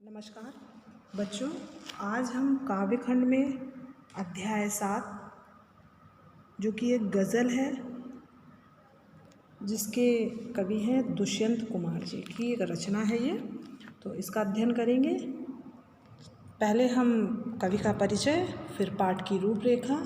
नमस्कार बच्चों, आज हम काव्य खंड में अध्याय 7 जो कि एक गज़ल है जिसके कवि हैं दुष्यंत कुमार जी की एक रचना है ये। तो इसका अध्ययन करेंगे। पहले हम कवि का परिचय, फिर पाठ की रूपरेखा,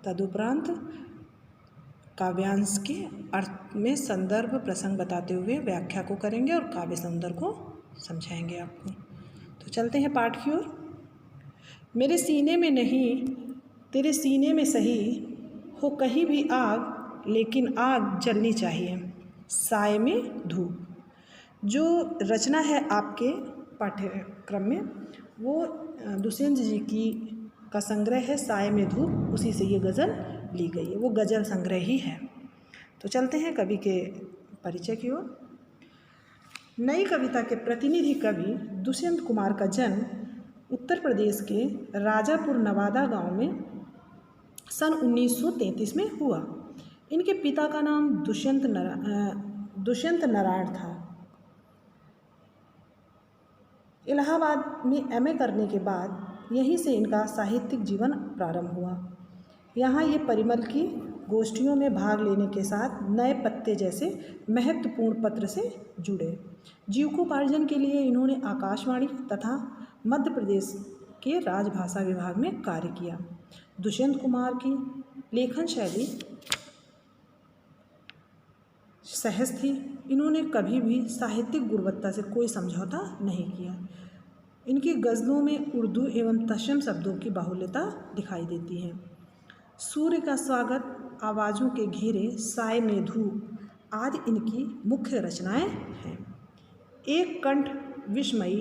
तदुपरांत काव्यांश के अर्थ में संदर्भ प्रसंग बताते हुए व्याख्या को करेंगे और काव्य सौंदर्य को समझाएंगे आपको। तो चलते हैं पाठ की ओर। मेरे सीने में नहीं, तेरे सीने में सही हो कहीं भी आग, लेकिन आग जलनी चाहिए साए में धूप। जो रचना है आपके पाठ्यक्रम में वो दुष्यंत जी की का संग्रह है साए में धूप, उसी से ये गज़ल ली गई है, वो गज़ल संग्रह ही है। तो चलते हैं कवि के परिचय की ओर। नई कविता के प्रतिनिधि कवि दुष्यंत कुमार का जन्म उत्तर प्रदेश के राजापुर नवादा गांव में सन 1933 में हुआ। इनके पिता का नाम दुष्यंत नारायण था। इलाहाबाद में एमए करने के बाद यहीं से इनका साहित्यिक जीवन प्रारंभ हुआ। यहाँ ये परिमल की गोष्ठियों में भाग लेने के साथ नए पत्ते जैसे महत्वपूर्ण पत्र से जुड़े। जीविकोपार्जन के लिए इन्होंने आकाशवाणी तथा मध्य प्रदेश के राजभाषा विभाग में कार्य किया। दुष्यंत कुमार की लेखन शैली सहज थी। इन्होंने कभी भी साहित्यिक गुणवत्ता से कोई समझौता नहीं किया। इनकी गज़लों में उर्दू एवं तत्सम शब्दों की बाहुल्यता दिखाई देती है। सूर्य का स्वागत, आवाज़ों के घेरे, साए में धूप आदि इनकी मुख्य रचनाएं हैं। एक कंठ विस्मयी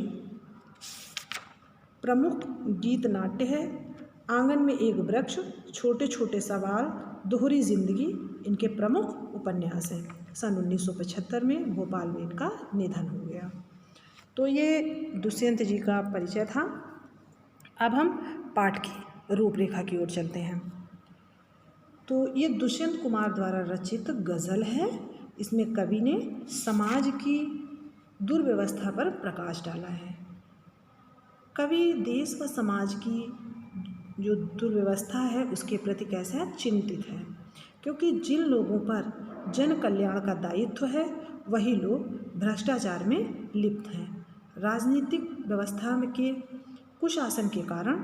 प्रमुख गीत नाट्य है। आंगन में एक वृक्ष, छोटे छोटे सवाल, दोहरी जिंदगी इनके प्रमुख उपन्यास हैं। सन 1975 में भोपाल में इनका निधन हो गया। तो ये दुष्यंत जी का परिचय था। अब हम पाठ की रूपरेखा की ओर चलते हैं। तो ये दुष्यंत कुमार द्वारा रचित गज़ल है। इसमें कवि ने समाज की दुर्व्यवस्था पर प्रकाश डाला है। कवि देश व समाज की जो दुर्व्यवस्था है उसके प्रति कैसा चिंतित है, क्योंकि जिन लोगों पर जन कल्याण का दायित्व है वही लोग भ्रष्टाचार में लिप्त हैं। राजनीतिक व्यवस्था में के कुशासन के कारण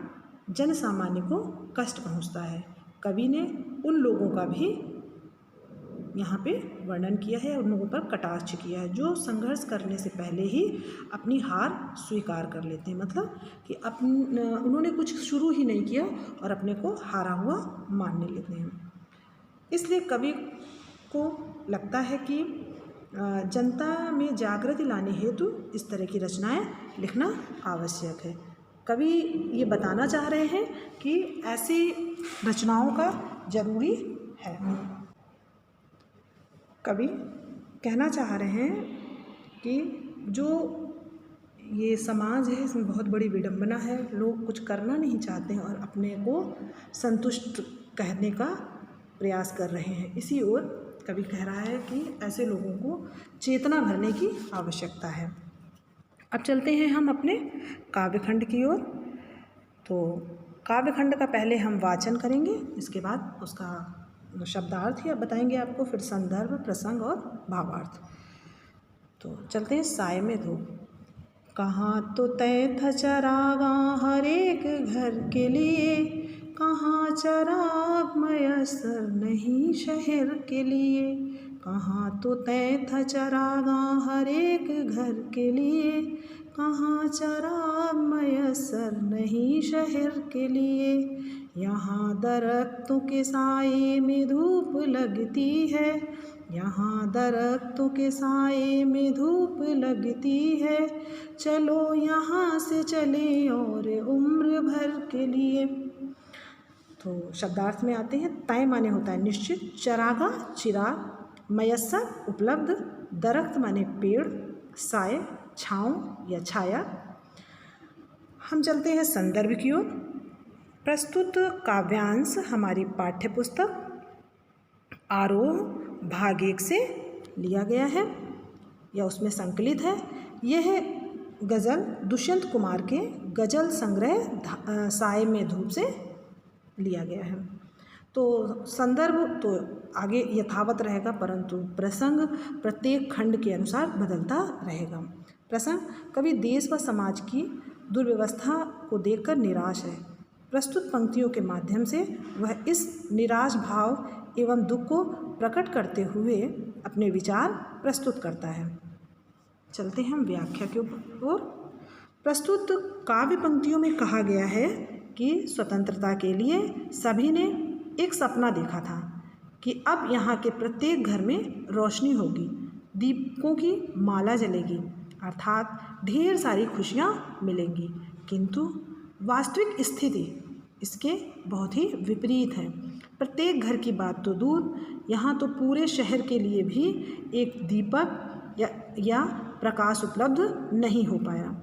जन सामान्य को कष्ट पहुंचता है। कवि ने उन लोगों का भी यहाँ पे वर्णन किया है, उन लोगों पर कटाक्ष किया है जो संघर्ष करने से पहले ही अपनी हार स्वीकार कर लेते हैं। मतलब कि उन्होंने कुछ शुरू ही नहीं किया और अपने को हारा हुआ मानने लेते हैं। इसलिए कवि को लगता है कि जनता में जागृति लाने हेतु इस तरह की रचनाएं लिखना आवश्यक है। कवि ये बताना चाह रहे हैं कि ऐसी रचनाओं का जरूरी है। कवि कहना चाह रहे हैं कि जो ये समाज है इसमें बहुत बड़ी विडंबना है। लोग कुछ करना नहीं चाहते हैं और अपने को संतुष्ट कहने का प्रयास कर रहे हैं। इसी ओर कवि कह रहा है कि ऐसे लोगों को चेतना भरने की आवश्यकता है। अब चलते हैं हम अपने काव्यखंड की ओर। तो काव्यखंड का पहले हम वाचन करेंगे, इसके बाद उसका शब्दार्थ या बताएंगे आपको, फिर संदर्भ, प्रसंग और भावार्थ। तो चलते हैं साए में धूप। कहाँ तो तय था चरागा हर एक घर के लिए, कहाँ चराग मयसर नहीं शहर के लिए। कहाँ तो तय था चरागा हर एक घर के लिए, कहाँ चराग मयसर नहीं शहर के लिए। यहाँ दरख्तों के साए में धूप लगती है, यहाँ दरख्तों के साए में धूप लगती है। चलो यहाँ से चले और उम्र भर के लिए। तो शब्दार्थ में आते हैं। तय माने होता है निश्चित, चरागा चिराग, मयस्सर उपलब्ध, दरख्त माने पेड़, साए छाँव या छाया। हम चलते हैं संदर्भ की ओर। प्रस्तुत काव्यांश हमारी पाठ्यपुस्तक आरोह भाग 1 से लिया गया है या उसमें संकलित है। यह गज़ल दुष्यंत कुमार के गज़ल संग्रह साए में धूप से लिया गया है। तो संदर्भ तो आगे यथावत रहेगा, परंतु प्रसंग प्रत्येक खंड के अनुसार बदलता रहेगा। प्रसंग: कवि देश व समाज की दुर्व्यवस्था को देखकर निराश है। प्रस्तुत पंक्तियों के माध्यम से वह इस निराश भाव एवं दुख को प्रकट करते हुए अपने विचार प्रस्तुत करता है। चलते हैं हम व्याख्या के ओर। प्रस्तुत काव्य पंक्तियों में कहा गया है कि स्वतंत्रता के लिए सभी ने एक सपना देखा था कि अब यहाँ के प्रत्येक घर में रोशनी होगी, दीपकों की माला जलेगी, अर्थात ढेर सारी खुशियाँ मिलेंगी। किंतु वास्तविक स्थिति इसके बहुत ही विपरीत है। प्रत्येक घर की बात तो दूर, यहाँ तो पूरे शहर के लिए भी एक दीपक या प्रकाश उपलब्ध नहीं हो पाया।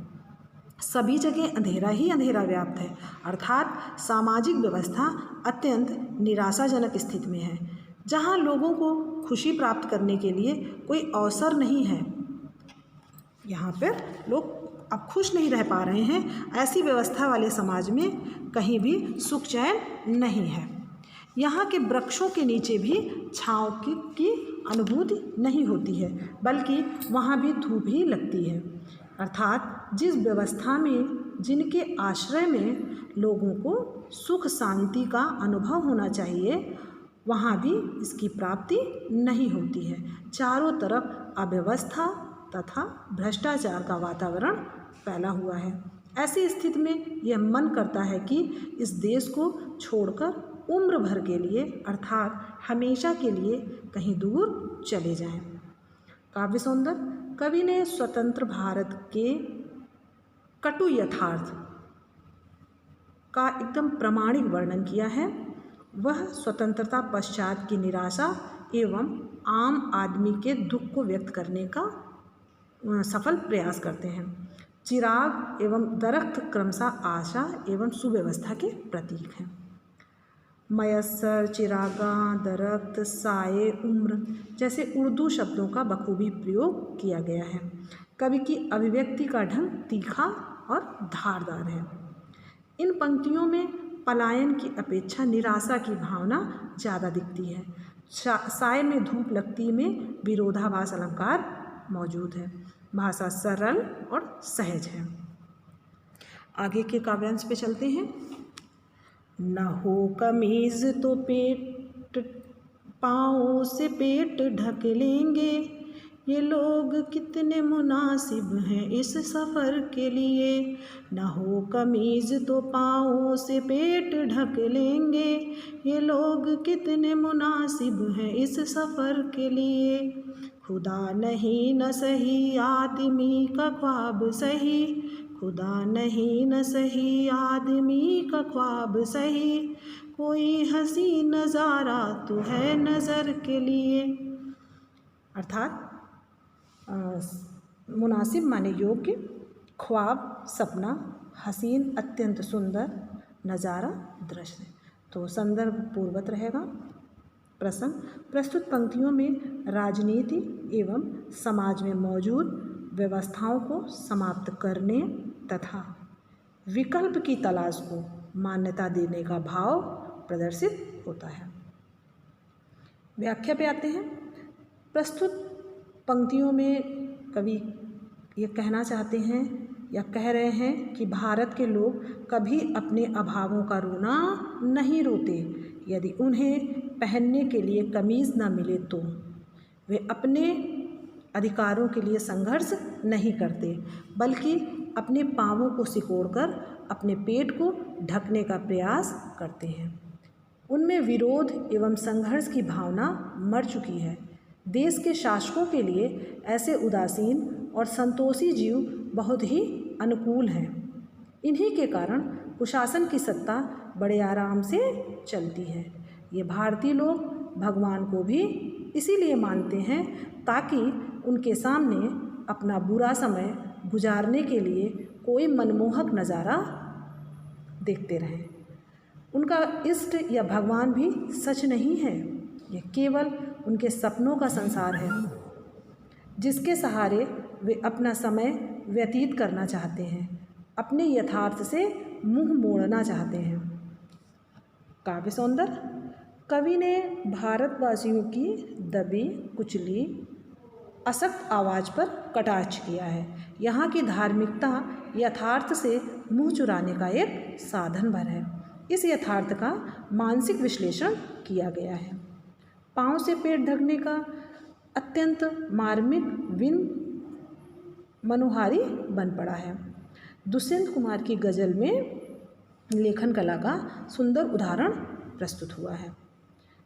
सभी जगह अंधेरा ही अंधेरा व्याप्त है, अर्थात सामाजिक व्यवस्था अत्यंत निराशाजनक स्थिति में है, जहाँ लोगों को खुशी प्राप्त करने के लिए कोई अवसर नहीं है। यहाँ पर लोग अब खुश नहीं रह पा रहे हैं। ऐसी व्यवस्था वाले समाज में कहीं भी सुख चैन नहीं है। यहाँ के वृक्षों के नीचे भी छाँव की अनुभूति नहीं होती है, बल्कि वहाँ भी धूप ही लगती है। अर्थात जिस व्यवस्था में, जिनके आश्रय में लोगों को सुख शांति का अनुभव होना चाहिए, वहाँ भी इसकी प्राप्ति नहीं होती है। चारों तरफ अव्यवस्था तथा भ्रष्टाचार का वातावरण फैला हुआ है। ऐसी स्थिति में यह मन करता है कि इस देश को छोड़कर उम्र भर के लिए, अर्थात हमेशा के लिए कहीं दूर चले जाएं। काव्य सौंदर्य: कवि ने स्वतंत्र भारत के कटु यथार्थ का एकदम प्रामाणिक वर्णन किया है। वह स्वतंत्रता पश्चात की निराशा एवं आम आदमी के दुख को व्यक्त करने का सफल प्रयास करते हैं। चिराग एवं दरख्त क्रमशः आशा एवं सुव्यवस्था के प्रतीक हैं। मयस्सर, चिरागा, दरख्त, साए, उम्र जैसे उर्दू शब्दों का बखूबी प्रयोग किया गया है। कवि की अभिव्यक्ति का ढंग तीखा और धारदार है। इन पंक्तियों में पलायन की अपेक्षा निराशा की भावना ज़्यादा दिखती है। साए में धूप लगती में विरोधाभास अलंकार मौजूद है। भाषा सरल और सहज है। आगे के काव्यांश पे चलते हैं। न हो कमीज तो पेट, पाँव से पेट ढक लेंगे, ये लोग कितने मुनासिब हैं इस सफ़र के लिए। न हो कमीज तो पाँव से पेट ढक लेंगे, ये लोग कितने मुनासिब हैं इस सफ़र के लिए। खुदा नहीं न सही आदमी का ख्वाब सही, खुदा नहीं न सही आदमी का ख्वाब सही, कोई हंसी नज़ारा तो है नज़र के लिए। अर्थात मुनासिब माने योग्य, ख्वाब सपना, हसीन अत्यंत सुंदर, नज़ारा दृश्य। तो संदर्भ पूर्वत रहेगा। प्रसंग: प्रस्तुत पंक्तियों में राजनीति एवं समाज में मौजूद व्यवस्थाओं को समाप्त करने तथा विकल्प की तलाश को मान्यता देने का भाव प्रदर्शित होता है। व्याख्या पे आते हैं। प्रस्तुत पंक्तियों में कवि ये कहना चाहते हैं या कह रहे हैं कि भारत के लोग कभी अपने अभावों का रोना नहीं रोते। यदि उन्हें पहनने के लिए कमीज़ न मिले तो वे अपने अधिकारों के लिए संघर्ष नहीं करते, बल्कि अपने पाँवों को सिकोड़कर अपने पेट को ढकने का प्रयास करते हैं। उनमें विरोध एवं संघर्ष की भावना मर चुकी है। देश के शासकों के लिए ऐसे उदासीन और संतोषी जीव बहुत ही अनुकूल हैं। इन्हीं के कारण कुशासन की सत्ता बड़े आराम से चलती है। ये भारतीय लोग भगवान को भी इसीलिए मानते हैं ताकि उनके सामने अपना बुरा समय गुजारने के लिए कोई मनमोहक नज़ारा देखते रहें। उनका इष्ट या भगवान भी सच नहीं है, यह केवल उनके सपनों का संसार है, जिसके सहारे वे अपना समय व्यतीत करना चाहते हैं, अपने यथार्थ से मुंह मोड़ना चाहते हैं। काव्य सौंदर्य, कवि ने भारतवासियों की दबी कुचली असक्त आवाज़ पर कटाक्ष किया है। यहाँ की धार्मिकता यथार्थ से मुंह चुराने का एक साधन भर है। इस यथार्थ का मानसिक विश्लेषण किया गया है। पाँव से पेट ढकने का अत्यंत मार्मिक विन मनोहारी बन पड़ा है। दुष्यंत कुमार की गज़ल में लेखन कला का सुंदर उदाहरण प्रस्तुत हुआ है।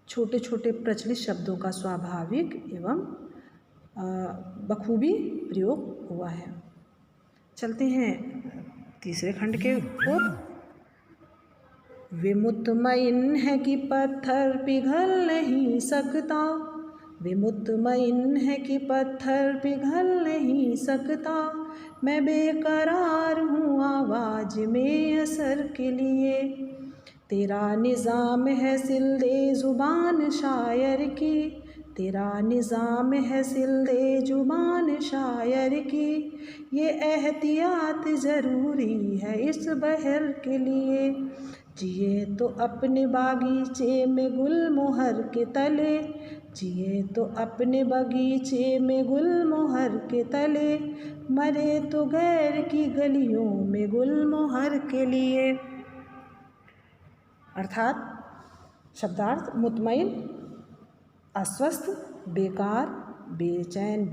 छोटे छोटे प्रचलित शब्दों का स्वाभाविक एवं बखूबी प्रयोग हुआ है। चलते हैं तीसरे खंड के ओर। वे मुतमईन है कि पत्थर पिघल नहीं सकता, वे मुतमईन है कि पत्थर पिघल नहीं सकता, मैं बेकरार हूँ आवाज़ में असर के लिए, तेरा निज़ाम है सिलदे ज़ुबान शायर की, तेरा निज़ाम है सिलदे ज़ुबान शायर की, ये एहतियात ज़रूरी है इस बहर के लिए, जिए तो अपने बागीचे में गुलमोहर के तले, जिए तो अपने बगीचे में गुलमोहर के तले, मरे तो गैर की गलियों में गुलमोहर के लिए। अर्थात शब्दार्थ मुतमईन अस्वस्थ, बेकार, बेचैन,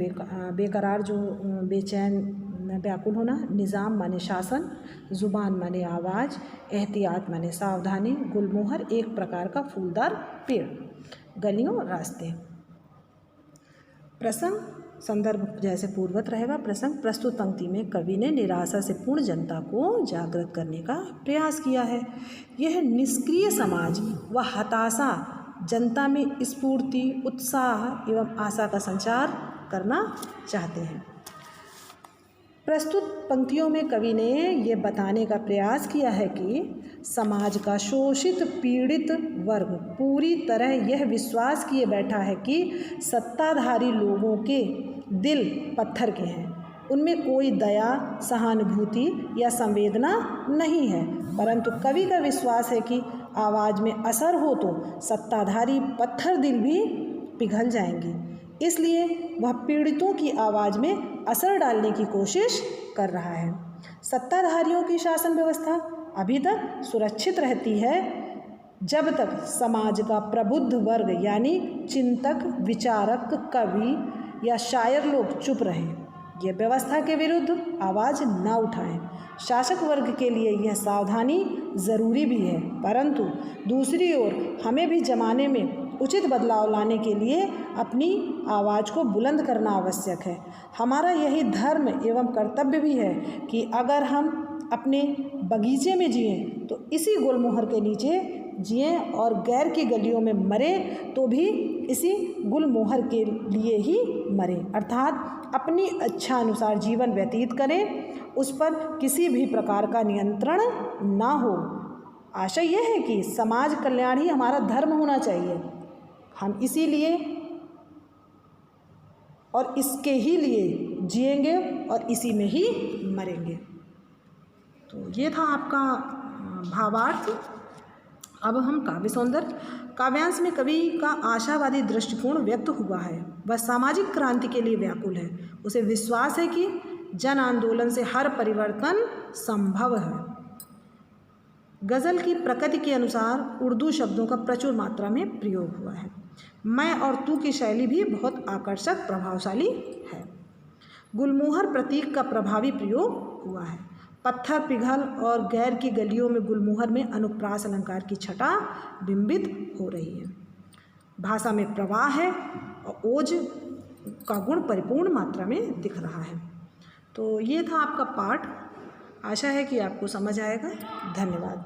बेकरार जो बेचैन व्याकुल होना, निज़ाम माने शासन, ज़ुबान माने आवाज़, एहतियात माने सावधानी, गुलमोहर एक प्रकार का फूलदार पेड़, गलियों रास्ते। प्रसंग संदर्भ जैसे पूर्वत रहेगा। प्रसंग प्रस्तुत पंक्ति में कवि ने निराशा से पूर्ण जनता को जागृत करने का प्रयास किया है। यह निष्क्रिय समाज व हताशा जनता में स्फूर्ति, उत्साह एवं आशा का संचार करना चाहते हैं। प्रस्तुत पंक्तियों में कवि ने ये बताने का प्रयास किया है कि समाज का शोषित पीड़ित वर्ग पूरी तरह यह विश्वास किए बैठा है कि सत्ताधारी लोगों के दिल पत्थर के हैं, उनमें कोई दया, सहानुभूति या संवेदना नहीं है, परंतु कवि का विश्वास है कि आवाज़ में असर हो तो सत्ताधारी पत्थर दिल भी पिघल जाएंगे, इसलिए वह पीड़ितों की आवाज़ में असर डालने की कोशिश कर रहा है। सत्ताधारियों की शासन व्यवस्था अभी तक सुरक्षित रहती है जब तक समाज का प्रबुद्ध वर्ग यानी चिंतक, विचारक, कवि या शायर लोग चुप रहें, यह व्यवस्था के विरुद्ध आवाज़ न उठाएं। शासक वर्ग के लिए यह सावधानी ज़रूरी भी है, परंतु दूसरी ओर हमें भी ज़माने में उचित बदलाव लाने के लिए अपनी आवाज़ को बुलंद करना आवश्यक है। हमारा यही धर्म एवं कर्तव्य भी है कि अगर हम अपने बगीचे में जिएं तो इसी गुलमोहर के नीचे जिएं और गैर की गलियों में मरें तो भी इसी गुलमोहर के लिए ही मरें, अर्थात अपनी इच्छा अनुसार जीवन व्यतीत करें, उस पर किसी भी प्रकार का नियंत्रण ना हो। आशय यह है कि समाज कल्याण ही हमारा धर्म होना चाहिए, हम इसीलिए और इसके ही लिए जिएंगे और इसी में ही मरेंगे। तो ये था आपका भावार्थ। अब हम काव्य सौंदर्य। काव्यांश में कवि का आशावादी दृष्टिकोण व्यक्त हुआ है। वह सामाजिक क्रांति के लिए व्याकुल है। उसे विश्वास है कि जन आंदोलन से हर परिवर्तन संभव है। गज़ल की प्रकृति के अनुसार उर्दू शब्दों का प्रचुर मात्रा में प्रयोग हुआ है। मैं और तू की शैली भी बहुत आकर्षक, प्रभावशाली है। गुलमोहर प्रतीक का प्रभावी प्रयोग हुआ है। पत्थर पिघल और गैर की गलियों में गुलमोहर में अनुप्रास अलंकार की छटा बिंबित हो रही है। भाषा में प्रवाह है और ओज का गुण परिपूर्ण मात्रा में दिख रहा है। तो ये था आपका पाठ। आशा है कि आपको समझ आएगा। धन्यवाद।